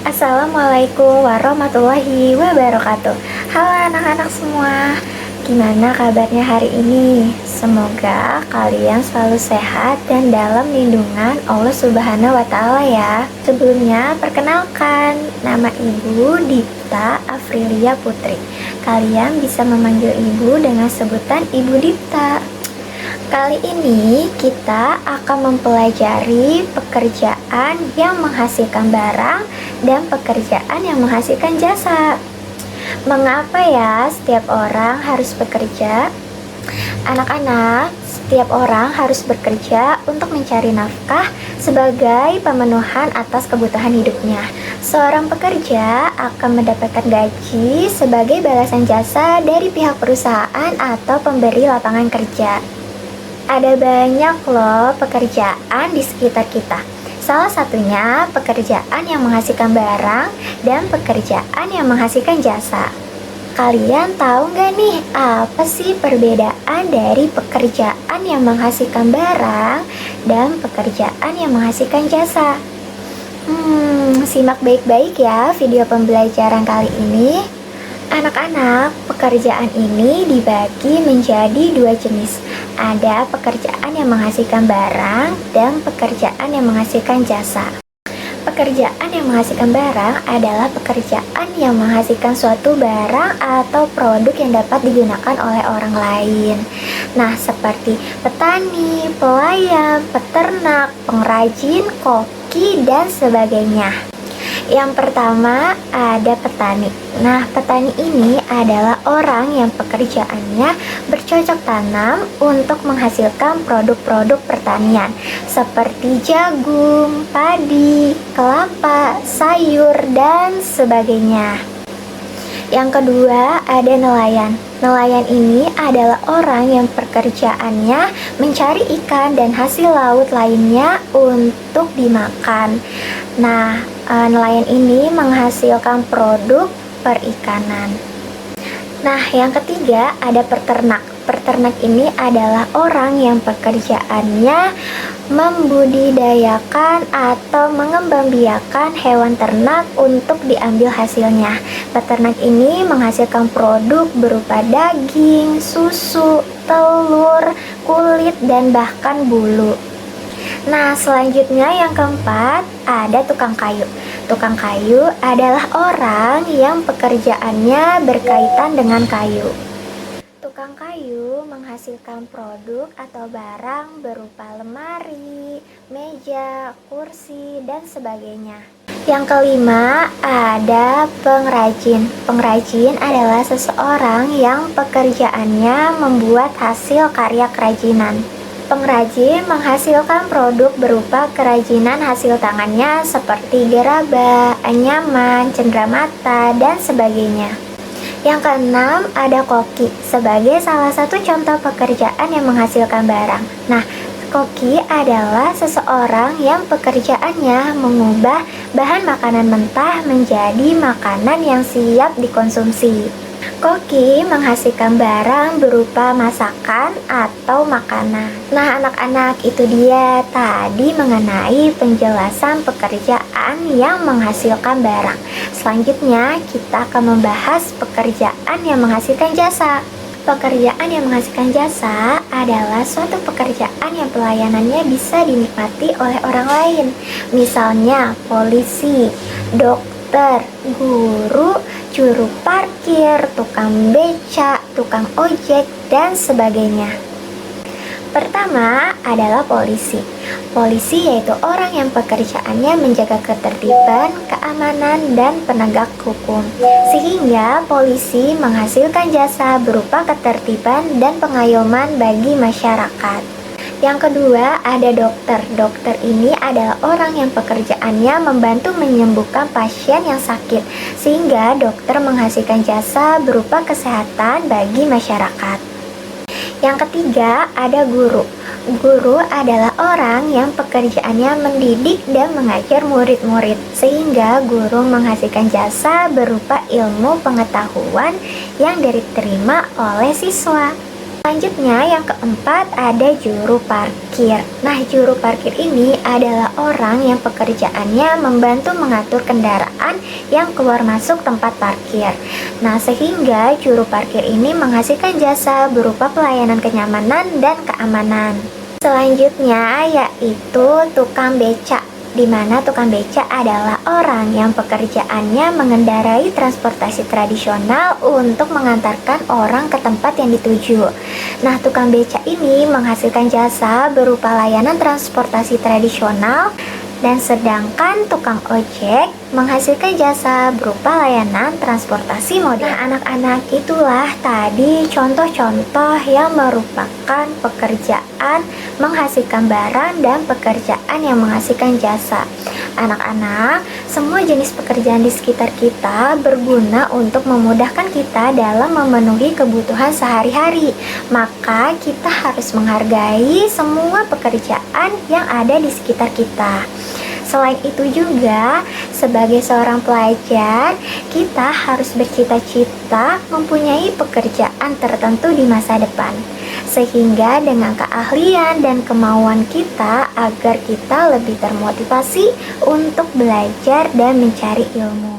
Assalamualaikum warahmatullahi wabarakatuh. Halo anak-anak semua, gimana kabarnya hari ini? Semoga kalian selalu sehat dan dalam lindungan Allah Subhanahu wa Ta'ala ya. Sebelumnya, perkenalkan, nama Ibu Dipta Afrilia Putri. Kalian bisa memanggil Ibu dengan sebutan Ibu Dipta. Kali ini kita akan mempelajari pekerjaan yang menghasilkan barang dan pekerjaan yang menghasilkan jasa. Mengapa ya setiap orang harus bekerja? Anak-anak, setiap orang harus bekerja untuk mencari nafkah sebagai pemenuhan atas kebutuhan hidupnya. Seorang pekerja akan mendapatkan gaji sebagai balasan jasa dari pihak perusahaan atau pemberi lapangan kerja. Ada banyak loh pekerjaan di sekitar kita. Salah satunya pekerjaan yang menghasilkan barang dan pekerjaan yang menghasilkan jasa. Kalian tahu nggak nih apa sih perbedaan dari pekerjaan yang menghasilkan barang dan pekerjaan yang menghasilkan jasa? Simak baik-baik ya video pembelajaran kali ini. Anak-anak, pekerjaan ini dibagi menjadi dua jenis. Ada pekerjaan yang menghasilkan barang dan pekerjaan yang menghasilkan jasa. Pekerjaan yang menghasilkan barang adalah pekerjaan yang menghasilkan suatu barang atau produk yang dapat digunakan oleh orang lain. Nah, seperti petani, pelayan, peternak, pengrajin, koki, dan sebagainya. Yang pertama ada petani. Nah, petani ini adalah orang yang pekerjaannya bercocok tanam untuk menghasilkan produk-produk pertanian seperti jagung, padi, kelapa, sayur, dan sebagainya. Yang kedua ada nelayan. Nelayan ini adalah orang yang pekerjaannya mencari ikan dan hasil laut lainnya untuk dimakan. Nah, nelayan ini menghasilkan produk perikanan. Nah, yang ketiga ada peternak. Peternak ini adalah orang yang pekerjaannya membudidayakan atau mengembangbiakan hewan ternak untuk diambil hasilnya. Peternak ini menghasilkan produk berupa daging, susu, telur, kulit, dan bahkan bulu. Nah, selanjutnya yang keempat ada tukang kayu. Tukang kayu adalah orang yang pekerjaannya berkaitan dengan kayu. Tukang kayu menghasilkan produk atau barang berupa lemari, meja, kursi, dan sebagainya. Yang kelima ada pengrajin. Pengrajin adalah seseorang yang pekerjaannya membuat hasil karya kerajinan. Pengrajin menghasilkan produk berupa kerajinan hasil tangannya seperti gerabah, anyaman, cenderamata, dan sebagainya. Yang keenam ada koki sebagai salah satu contoh pekerjaan yang menghasilkan barang. Nah, koki adalah seseorang yang pekerjaannya mengubah bahan makanan mentah menjadi makanan yang siap dikonsumsi. Koki menghasilkan barang berupa masakan atau makanan. Nah, anak-anak, itu dia tadi mengenai penjelasan pekerjaan yang menghasilkan barang. Selanjutnya, kita akan membahas pekerjaan yang menghasilkan jasa. Pekerjaan yang menghasilkan jasa adalah suatu pekerjaan yang pelayanannya bisa dinikmati oleh orang lain. Misalnya, polisi, dokter, guru, juru parkir, tukang beca, tukang ojek, dan sebagainya. Pertama adalah polisi. Polisi yaitu orang yang pekerjaannya menjaga ketertiban, keamanan, dan penegak hukum. Sehingga polisi menghasilkan jasa berupa ketertiban dan pengayoman bagi masyarakat. Yang kedua ada dokter. Dokter ini adalah orang yang pekerjaannya membantu menyembuhkan pasien yang sakit, sehingga dokter menghasilkan jasa berupa kesehatan bagi masyarakat. Yang ketiga ada guru. Guru adalah orang yang pekerjaannya mendidik dan mengajar murid-murid, sehingga guru menghasilkan jasa berupa ilmu pengetahuan yang diterima oleh siswa. Selanjutnya yang keempat ada juru parkir. Nah, juru parkir ini adalah orang yang pekerjaannya membantu mengatur kendaraan yang keluar masuk tempat parkir. Nah, sehingga juru parkir ini menghasilkan jasa berupa pelayanan kenyamanan dan keamanan. Selanjutnya yaitu tukang becak, di mana tukang becak adalah orang yang pekerjaannya mengendarai transportasi tradisional untuk mengantarkan orang ke tempat yang dituju. Nah, tukang becak ini menghasilkan jasa berupa layanan transportasi tradisional, dan sedangkan tukang ojek menghasilkan jasa berupa layanan transportasi modern. Nah, anak-anak, itulah tadi contoh-contoh yang merupakan pekerjaan menghasilkan barang dan pekerjaan yang menghasilkan jasa. Anak-anak, semua jenis pekerjaan di sekitar kita berguna untuk memudahkan kita dalam memenuhi kebutuhan sehari-hari. Maka kita harus menghargai semua pekerjaan yang ada di sekitar kita. Selain itu juga, sebagai seorang pelajar, kita harus bercita-cita mempunyai pekerjaan tertentu di masa depan. Sehingga dengan keahlian dan kemauan kita agar kita lebih termotivasi untuk belajar dan mencari ilmu.